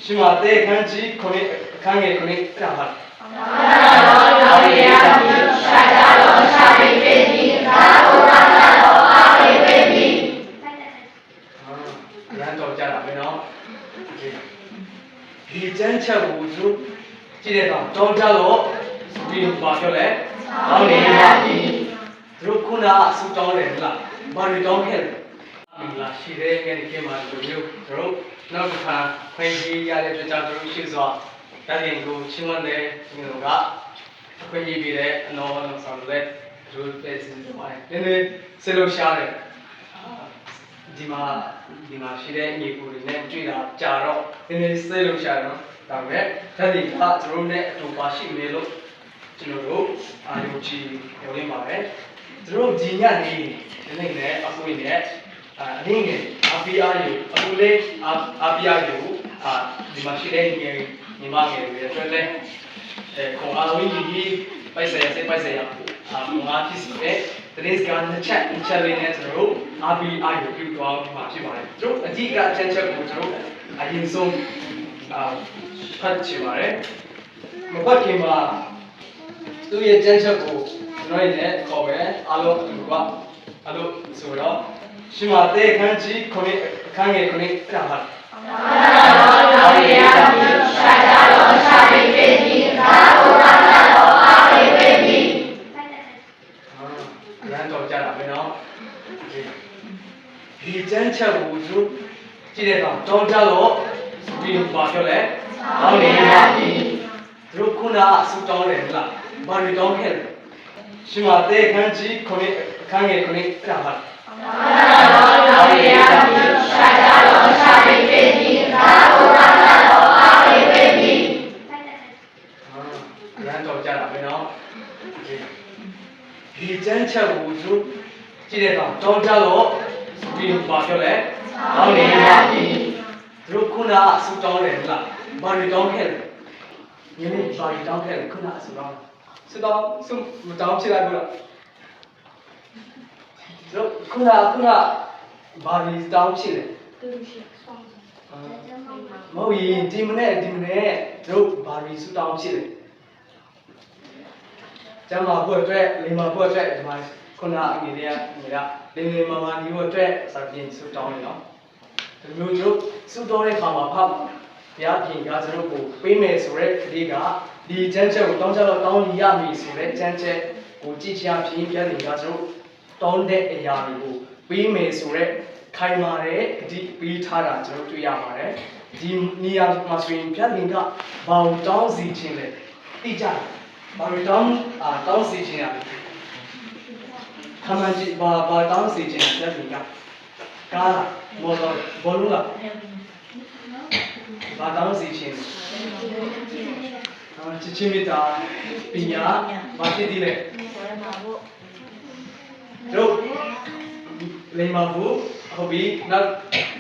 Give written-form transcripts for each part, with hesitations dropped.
ရှင်မတဲ့ခန်းကြီးခொနစ်ခန်းငယ်ခொနစ်ပြပါတော်ရည်ရှာကြတော်ရှာရိပေတိသာဝရဏတော်အာရိပေတိရန်တော်ကြတာပဲနော်ဒီကျမ်းချက်ကိုသူကြည့်တဲ့အခါတောင်းကြတော့ဒီဘာပြောလဲတောင်းနေပါပြီသူခုနအဆူတောင်းတယ်လားဘာတွေတောင်းခဲ့လဲမင်္ဂလာရှိတဲ့ငယ်ဒီမှာလူမျိုးတို့နောက်တစ်ခါခွင့်ကြီးရတဲ့အတွက်ကြောင့်တို့ရှိစွာတရင်ကိုချင်းဝန်းတဲ့ဒီလိုကခွင့်ကြီးပြီးတဲ့အနော်ဆောင်တဲ့တို့ပဲစဉ်းစားပါတယ်နည်းနည်းစေလို့ရှားတယ်ဒီမှာရှိတဲ့ညီကိုတွေနဲ့တွေ့တာကြာတော့နည်းနည်းစေလို့ရှားတယ်နော်ဒါပေမဲ့တရင်ကတို့နဲ့အတူပါရှိနေလို့ကျွန်တော်တို့အာယုချီပြောရင်းပါတယ်တို့ဒီညနေဒီနေ့နဲ့အခုနဲ့အရင်းငယ်အပီအားယူအခုလေးအပီအားယူဒီမှာရှိတဲ့ညီမငယ်တွေအတွက်လည်းခေါင်းအားဝင်းကြီးပိုက်ဆယ်စိတ်ပိုက်ဆယ်ရအောင်ငါဖြစ်စီတဲ့ဒီစကန်တစ်ချက်လေးနဲ့ကျွန်တော်တို့အပီအားယူပြုသွားမှာဖြစ်ပါတယ်တို့အကြီးကအချက်ချက်ကိုကျွန်တော်အရင်ဆုံးဖတ်ချင်ပါတယ်မဖတ်ခင်မှာသူ့ရဲ့ချက်ချက်ကိုကျွန်တော်ရဲ့ခေါ်ပဲအားလုံးဒီကအားလုံးဆိုတော့ရှင်မတဲ့ခန်းကြီးခொနစ်ခန်းငယ်ခொနစ်ပြပါတော်ရည်ရှာကြတော်ရှာရိပေတိသာဝရဏတော်အာရိပေတိရန်တော်ကြတာပဲနော်ဒီကျမ်းချက်ကိုသူကြည့်တဲ့အခါတောင်းကြတော့ဒီဘာပြောလဲတောင်းနေပါပြီသူခုနအဆူတောင်းတယ်လားဘာတွေတောင်းခဲ့လဲရှင်မတဲ့ခန်းကြီးခொနစ်ခန်းငယ်ခொနစ်ပြပါတော်ရည်ရှာကြတော်ရှာရိပေတိသာဝရဏတော်အာရိပေတိရန်တော်ကြတာပဲနော်ဒီကျမ်းချက်ကိုသူကြည့်တဲ့အခါတောင်းကြတော့ဒီဘာပြောလဲတောင်းနေပါပြီသူခုနအဆူတောင်းတယ်လားဘာတွေတောင်းခဲ့လဲနည်းနည်းဘာတွေတောင်းခဲ့လဲခုနအဆူတောင်းဆူတောင်းမတောင်းဖြစ်လိုက်ဘူးလားတို့ခုနဘာတွေတောင်းဖြစ်လဲမဟုတ်ရင်ဒီမနေ့တို့ဘာတွေဆူတောင်းဖြစ်လဲကျမ်းမာဖို့အတွက်လင်မာဖို့အတွက်ဒီမှာခုနအနေနဲ့လင်မာမာဒီဖို့အတွက်စပြင်ဆူတောင်းနေနော်ဒီလိုတို့ဆူတောင်းတဲ့ခါမှာဖတ်ဘုရားခင်ကကျွန်တော်ကိုပေးမယ်ဆိုတဲ့ခရီးကဒီကျမ်းချက်ကိုတောင်းကြတော့တောင်းရမည်ဆိုတဲ့ကျမ်းချက်ကိုကြည့်ချင်ဖြင်းပြတယ်ကကျွန်တော်တောင်းတဲ့အရာတွေကိုပေးမယ်ဆိုတဲ့ခိုင်မာတဲ့အတိပေးထားတာကျွန်တော်တွေ့ရပါတယ်ဒီနေရာမှာဆိုရင်ပြတယ်ကဘာကိုတောင်းစီခြင်းလဲသိကြတယ်ဘာလို့တောင်းစီခြင်းရလဲခမန်းကြီးဘာတောင်းစီခြင်းလဲပြတယ်ကကားမော်တော်ဘောလုံးလားဘာတောင်းစီခြင်းချစ်ချင်းမြတ်တာပညာဘာဖြစ်ဒီလဲတို့လိမ္မာဖို့ဟုတ်ပြီနောက်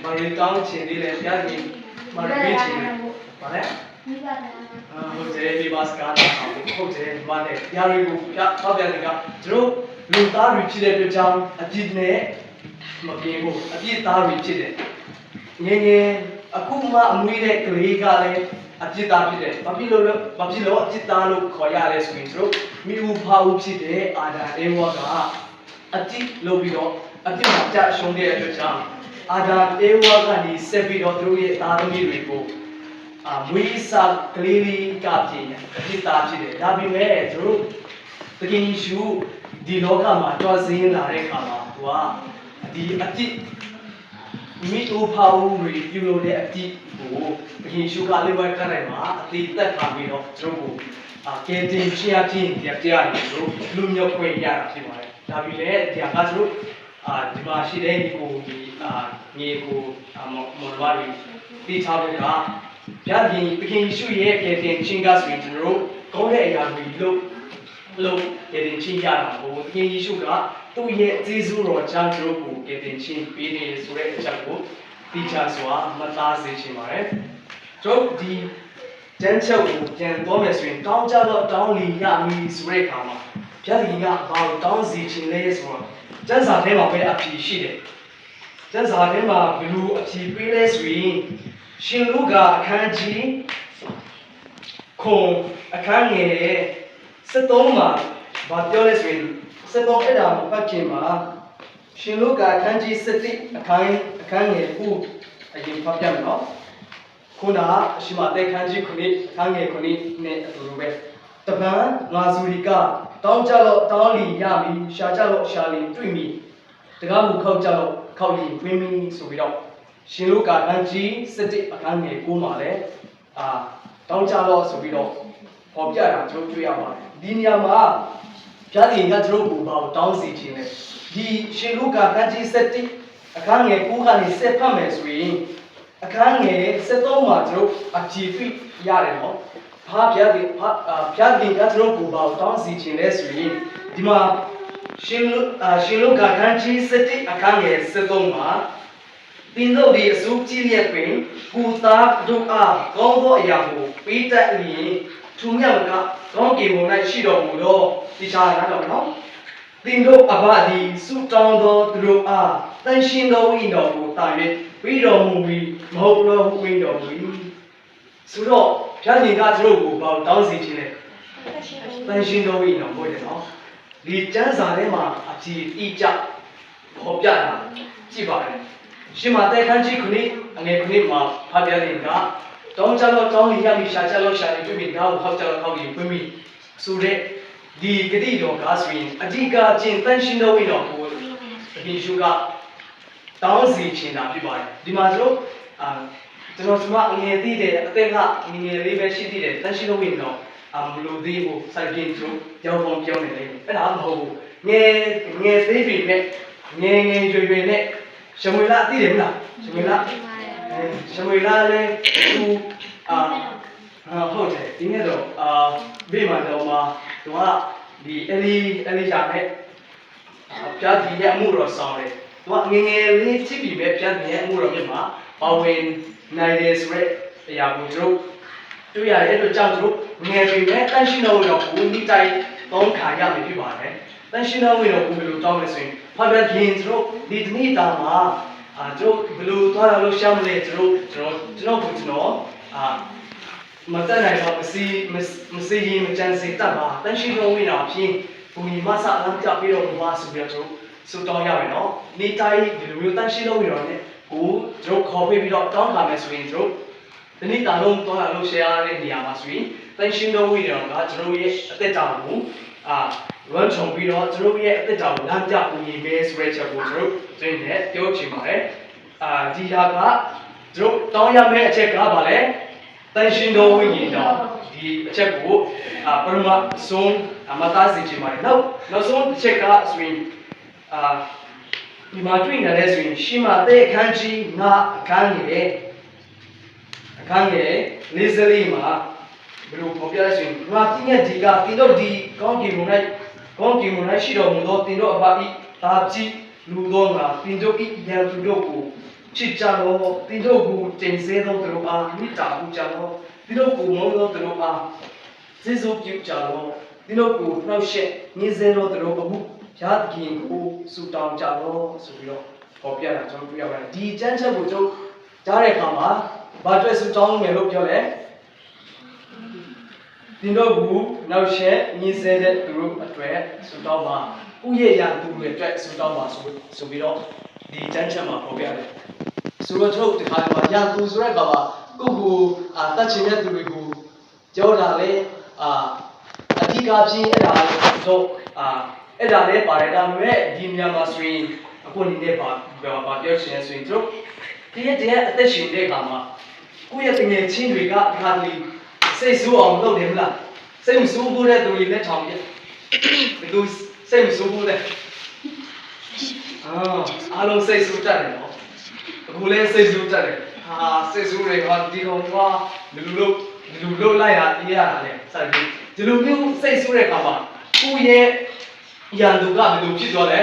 ဘာတွေတောင်းချင်သေးလဲပြရင်ဘာတွေပေးချင်လဲဗါလဲဟုတ်တယ်ဒီဘာစကားဟုတ်တယ်ဘာလဲညာတွေကိုထောက်ပြတယ်ကတို့လူသားတွေဖြစ်တဲ့အတွက်ကြောင့်အပြစ်နဲ့မပြေဘူးအပြစ်သားတွေဖြစ်တယ်ငယ်ငယ်အခုမှအမွေးတဲ့ကလေးကလည်းအပြစ်သားဖြစ်တယ်ဘာဖြစ်လို့အပြစ်သားလို့ခေါ်ရလဲဆိုရင်တို့မိဦးဖာဦးဖြစ်တဲ့အာဒါအေဝါကအတိလို့ပြီးတော့အပြစ်မှာကြာရှုံးတဲ့အတွက်ကြောင့်အာဒါအေဝါကနေဆက်ပြီးတော့သူတို့ရဲ့သားသမီးတွေကိုမွေးစားကလေးလေးကပြင်အပြစ်သားဖြစ်တယ်ဒါပေမဲ့သူတို့သခင်ယေရှုဒီလောကမှာတွားစင်းလာတဲ့အခါမှာသူကဒီအပြစ်မိဦးဖာဦးတွေပြုလုပ်တဲ့အပြစ်ကိုသခင်ယေရှုကလေးဝဲကနိုင်မှာအတိသက်ခံပြီးတော့သူတို့ကိုကယ်တင်ခြင်းအပြင်တရားတွေကိုလူမျိုးခွင့်ရတာဖြစ်ပါတယ်ဒါပေမဲ့ဒီအခါကျတော့ဒီမှာရှိတဲ့ညီကိုညီကိုမော်တော်ရီတိထားဖို့ကဗျာဒီပခင်ယေရှုရဲ့ကယ်တင်ခြင်းကဆိုရင်ကျွန်တော်တို့ကောင်းတဲ့အရာတွေလို့ကယ်တင်ခြင်းရတာကိုပခင်ယေရှုကသူ့ရဲ့အသေးစိုးတော်ကြောင့်ကျွန်တော်ကိုကယ်တင်ခြင်းပေးနေဆိုတဲ့အချက်ကိုတိကျစွာမှတ်သားစေချင်ပါတယ်ကျွန်တော်ဒီကျမ်းချက်ကိုပြန်သွားမယ်ဆိုရင်တောင်းကြတော့တောင်းလီရမည်ဆိုတဲ့အခါမှာဗျာဒီကဘာလို့တောင်းစီခြင်းလဲဆိုတော့ကျမ်းစာထဲမှာပဲအဖြေရှိတယ်ကျမ်းစာထဲမှာဘယ်လိုအဖြေပေးလဲဆိုရင် ရှင်လူကအခန်းကြီးခုအခန်းငယ်73မှာဗာပြောလဲဆိုရင်73အဲ့ဒါမပတ်ခင်မှာရှင်လူကအခန်းကြီး7အခန်းငယ်ခုအရင်ဖတ်ပြမယ်နော်ခုနအရှိမတဲ့အခန်းကြီးခုနှစ်အခန်းငယ်ခုနှစ်နဲ့အတူတူပဲတပံငါစုရီကတောင်းကြတော့တောင်းလီရပြီရှာကြတော့ရှာလီတွေ့ပြီတကားမှုခောက်ကြတော့ခောက်လီဝင်းမီဆိုပြီးတော့ရှင်လူကအခန်းကြီး7အခန်းငယ်9မှာလဲတောင်းကြတော့ဆိုပြီးတော့ပေါ်ပြတာကျွန်တော်တွေ့ရပါတယ်ဒီနေရာမှာပြားတင်ကကျွန်တော်ကိုဘာတောင်းစီခြင်းလဲဒီရှင်လူကအခန်းကြီး7အခန်းငယ်9ကနေဆက်ဖတ်မယ်ဆိုရင်အခန်းငယ်73မှာကျွန်တော်အကြည့်တွေ့ရတယ်နော်ဘာပြားတင်ကကျွန်တော်ကိုဘာတောင်းစီခြင်းလဲဆိုရင်ဒီမှာရှင်လူကအခန်းကြီး7အခန်းငယ်73မှာတင်တို့ဒီအစုကြည့်ရပင်ကိုသားတို့အားကောင်းသောအရာကိုပေးတတ်ရင်သူမြတ်ကကောင်းကင်ဘုံ၌ရှိတော်မူသောဒီချာနာတော့နော်တင်တို့အဘဒီစုတောင်းသောသူတို့အားတန်ရှင်သောဝိညာဉ်တော်ကိုတာ၍ပြီးတော်မူပြီးမဟုတ်လို့ဝိညာဉ်တော်ကိုဆိုတော့ဘုရားရှင်ကသူတို့ကိုဘာတောင်းစီခြင်းလဲတန်ရှင်သောဝိညာဉ်တော်ကိုတယ်နော်ဒီကျမ်းစာထဲမှာအကြည့်အကြပေါ်ပြတာကြည့်ပါမယ်ရှင်မတဲ့ခန်းကြီးခုနှစ်အငယ်ခုနှစ်မှာဖတ်ပြတဲ့ကတောင်းကြတော့တောင်းလီရပြီရှာကြတော့ရှာလီတွေ့ပြီငါ့ကိုဟောက်ကြတော့ဟောက်လီပွင့်ပြီဆိုတဲ့ဒီဂတိတော်ကားဆိုရင်အဓိကချင်းတန်ရှင်တော်ဝိတော်ကိုဒီရှုကတောင်းစီချင်တာဖြစ်ပါတယ်ဒီမှာကျွန်တော်အငယ်သိတယ်အသက်ကငယ်လေးပဲရှိသေးတယ်တန်ရှင်တော်ဝိတော်မလို့သေးဘူးစိုက်ကင်းကျုံကြောင်းပုံပြောနေတယ်အဲ့ဒါမဟုတ်ဘူးငယ်သေးပြီနဲ့ငယ်ရွယ်နဲ့ရှမွေလာသိတယ်မလားရှမွေလာလည်းသူဟုတ်တယ်ဒီနေ့တော့ဘေးမှာတော့သူကဒီအလီယာနဲ့ပြားဒီရဲ့အမှုတော်ဆောင်တယ်သူကငယ်လေးချစ်ပြီးပဲပြားဒီရဲ့အမှုတော်ပြမှာပါဝင်နိုင်တယ်ဆိုရက်အရာကိုတို့တွေ့ရတဲ့အတွက်ကြောင့်တို့ငယ်ပြီမဲ့တန်ရှင်တော်ကိုနိတိုင်းသုံးခါရမယ်ဖြစ်ပါတယ်တန်ရှင်တော်ကိုဘယ်လိုတောင်းလဲဆိုရင်ဖတ်ပြခြင်းတို့ဒီတနည်းတာမှာတို့ဘယ်လိုသွားရလို့ရှမ်းမလဲကျွန်တော်မတတ်နိုင်တော့မစီရင်မကြံစေတတ်ပါတန်ရှိတော်ဝင်တော်ဖြင့်ဘုံဒီမဆအလံပြပြီးတော့ဘာဆိုပြီးတော့စူတောင်းရမယ်နော်နေတိုင်းဒီလိုမျိုးတန်ရှိတော်ဝင်တော်နဲ့ကိုတို့ခေါ်ပြီးတော့တောင်းပါမယ်ဆိုရင်တို့ဒီနေ့တာလုံးသွားရလို့ share ရတဲ့နေရာမှာဆိုရင်တန်ရှိတော်ဝင်တော်ကကျွန်တော်ရဲ့အသက်တာကိုဝမ်းချုံပြီးတော့ကျွန်တော်ရဲ့အသက်တာကိုလမ်းပြပူညီမယ်ဆိုတဲ့ချက်ကိုကျွန်တော်တွင်နဲ့ပြောချင်ပါတယ်ဒီဟာကတို့တောင်းရမယ့်အချက်ကဘာလဲတန်ရှင်တော်ဝိညာဉ်တော်ဒီအချက်ကိုပရမဆုံးမသားစီချင်ပါတယ်နောက်ဆုံးအချက်ကဆိုရင်ဒီမှာတွေ့နေတယ်ဆိုရင်ရှီမာတဲ့အခန်းကြီးငါအခန်းငယ်40လေးမှာဘယ်လိုပေါ်ပြလဲဆိုရင်ငါတင်းရဲ့ဒီကတင်းတို့ဒီကောင်းကင်ဘုံ၌ရှိတော်မူသောတင်းတို့အပါဤတာကြည့်လူတော်ငါတင်းတို့ဤရန်သူတို့ကိုချစ်ကြတော့တင်းတို့ကိုတင်စေသောသူတို့အားမိတာမှုကြတော့တင်းတို့ကိုမုန်းသောသူတို့အားစေစုပြုကြတော့တင်းတို့ကိုနှောက်ယှက်ညှင်းဆဲသောသူတို့အမှုရာသခင်ကိုစူတောင်းကြတော့ဆိုပြီးတော့ပေါ်ပြတာကျွန်တော်တွေ့ရပါတယ်ဒီကျမ်းချက်ကိုကျွန်တော်ကြားတဲ့အခါမှာဘာအတွက်စူတောင်းမယ်လို့ပြောလဲတင်းတို့ကိုနှောက်ယှက်ညှင်းဆဲတဲ့သူတို့အတွက်စူတောင်းပါဥယျာဉ်ရသူတွေအတွက်စူတောင်းပါဆိုပြီးတော့ဒီကျမ်းချက်မှာပေါ်ပြတယ်ဆိုတော့ကျွန်တော်ဒီခါမှာရသူဆိုတဲ့ကောင်ကကိုတတ်ချင်တဲ့သူတွေကိုကြောတာလေအဓိကဖြင့်အဲ့ဒါတော့အဲ့ဒါလည်းပါတယ်ဒါပေမဲ့ဒီနေရာမှာဆိုရင်အခုနေနဲ့ပါပြောချင်ဆိုရင်တို့ဒီအသက်ရှင်တဲ့ကောင်မှာကိုယ့်ရဲ့ငယ်ချင်းတွေကအခါတလေစိတ်ဆိုးအောင်လုပ်တယ်မလားစိတ်မဆိုးဘူးတဲ့သူတွေလက်ထောင်ပြဘယ်သူစိတ်မဆိုးဘူးတဲ့အားလုံးစိတ်ဆိုးတတ်တယ်နော်အခုလည်းစိတ်ဆိုးတတ်တယ်စိတ်ဆိုးတွေကဒီကောင်ကဒီလိုလုပ်လိုက်တာအေးရတာလေစသည်ဒီလိုမျိုးစိတ်ဆိုးတဲ့အခါမှာကိုယ့်ရဲ့ရန်သူကဘယ်လိုဖြစ်သွားလဲ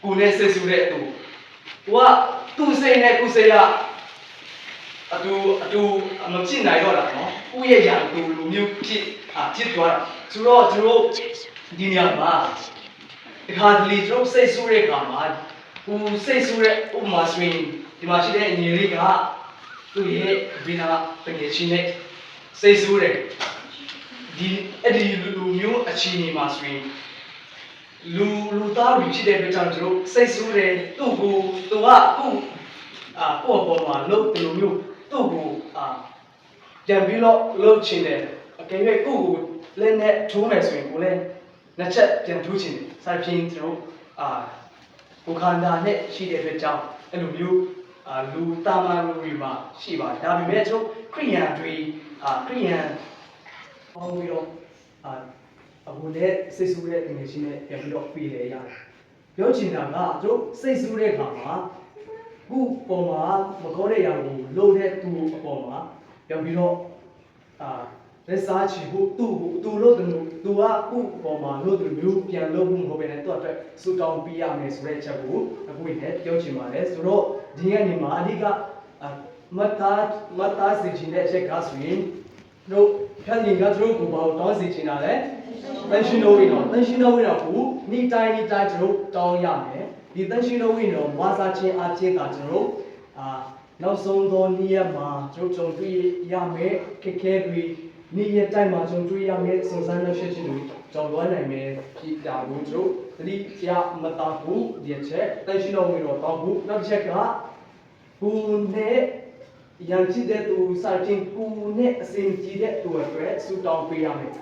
ကိုယ်နဲ့စိတ်ဆိုးတဲ့သူကသူ့စိတ်နဲ့ကိုယ်စိတ်ကအတူမဖြစ်နိုင်တော့တာနော်ကိုယ့်ရဲ့ရန်သူလိုမျိုးဖြစ်သွားတာဆိုတော့ကျွန်တော်ဒီနေရာမှာဒီခါတလေကျွန်တော်စိတ်ဆိုးတဲ့အခါမှာကိုယ်စိတ်ဆိုးတဲ့ဥပမာဆိုရင်ဒီမှာရှိတဲ့ညီလေးက သူ့ရဲ့ဘီနာတကယ်ချင်းနဲ့စိတ်ဆိုးတယ်ဒီအဲ့ဒီလူမျိုးအခြေအနေမှာဆိုရင်လူသားတွေဖြစ်တဲ့အတွက်ကြောင့်တို့စိတ်ဆိုးတယ်သူ့ကိုသူကကိုယ့်ပေါ်မှာလို့ဒီလိုမျိုးသူ့ကိုပြန်ပြီးတော့လှုပ်ချင်တယ်အကယ်၍ကိုယ့်ကိုလည်းနဲ့ထိုးမယ်ဆိုရင်ကိုလည်းနှစ်ချက်ပြန်ထိုးချင်တယ်စာပြင်းတို့ကိုခန္ဓာနဲ့ရှိတဲ့အတွက်ကြောင့်အဲ့လိုမျိုးလူတာမန်လူတွေမှာရှိပါတယ်ဒါပေမဲ့တို့ခရိယန်တွေခရိယန်ဟောပြီးတော့အခုလည်းစိတ်ဆူတဲ့ငွေချင်းနဲ့ပြန်ပြီးတော့ပြည်လေရတယ်ပြောချင်တာကတို့စိတ်ဆူတဲ့ခါမှာခုပုံမှာမကောတဲ့ຢာကိုလိုတဲ့သူအပေါ်မှာပြန်ပြီးတော့လက်စားချီဖို့သူ့လို့သူကခုပေါ်မှာလို့သူမျိုးပြန်လို့မှုမဟုတ်ဘဲနဲ့သူ့အတွက်စူတောင်းပေးရမယ်ဆိုတဲ့အချက်ကိုအခုလည်းပြောချင်ပါတယ်ဆိုတော့ဒီကနေမှာအဓိကမတ်တာစီချင်တဲ့အချက်ကဆိုရင်တို့ခက်ရင်ကတို့ကိုဘာလို့တောင်းစီချင်တာလဲတန်ရှင်တော်ဝင်တော့ကိုနေ့တိုင်းတို့တောင်းရမယ်ဒီတန်ရှင်တော်ဝင်တော့ဝါစာချင်းအချင်းကကျွန်တော်နောက်ဆုံးသောနေ့ရက်မှာတို့ကြုံတွေ့ရမယ်ခက်ခဲတွေနေ့ရက်တိုင်းမှာကြုံတွေ့ရမယ်စုံစမ်းနှောက်ယှက်ခြင်းတွေကြောင့်လွှမ်းနိုင်မယ်ဖြစ်တာကိုတို့သတိရမတာဘူးဒီချက်တန်ရှင်တော်ဝင်တော့တောင်းဖို့နောက်တစ်ချက်ကကိုနဲ့ရန်ချစ်တဲ့သူစာချင်းကိုနဲ့အစဉ်ကြည့်တဲ့သူအတွက်စူတောင်းပေးရမယ်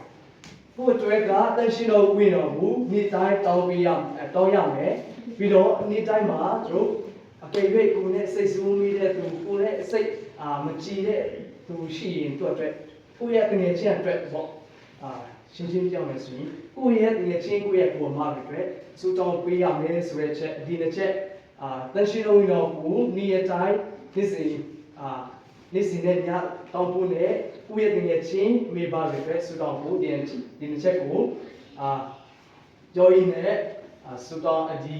ဖို့အတွက်ကတန်ရှင်တော်ဝင်တော်မူနေ့တိုင်းတောင်းပေးရတောင်းရမယ်ပြီးတော့နေ့တိုင်းမှာတို့အပေ၍ကိုနဲ့စိတ်ဆူနေတဲ့သူကိုနဲ့စိတ်မကြည်တဲ့သူရှိရင်သူအတွက်ကိုယ့်ရဲ့ငွေချင်းအတွက်ပေါ့ရှင်းပြောင်းမယ်ဆိုရင်ကိုယ့်ရဲ့ငွေချင်းကိုယ့်ရဲ့ကိုယ်မှာအတွက်စူတောင်းပေးရမယ်ဆိုတဲ့ချက်ဒီတစ်ချက်တန်ရှင်တော်ဝင်တော်မူနေ့တိုင်းနေ့စဉ်နဲ့ညတောင်းဖို့နဲ့ကိုယ့်ရဲ့ငွေချင်းမိဘတွေအတွက်စူတောင်းဖို့ဒီတစ်ချက်ကိုကြော်ရင်းနဲ့စူတောင်းဒီ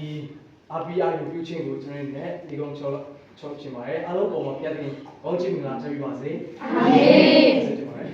အပီယာယူပြုချင်းကိုကျွန်တော်နဲ့ဒီကောင်ချောချင်ပါတယ်အားလုံးပေါ်မှာပြတ်တဲ့ကောင်းချင်မင်္ဂလာချပြပါစေအာမင်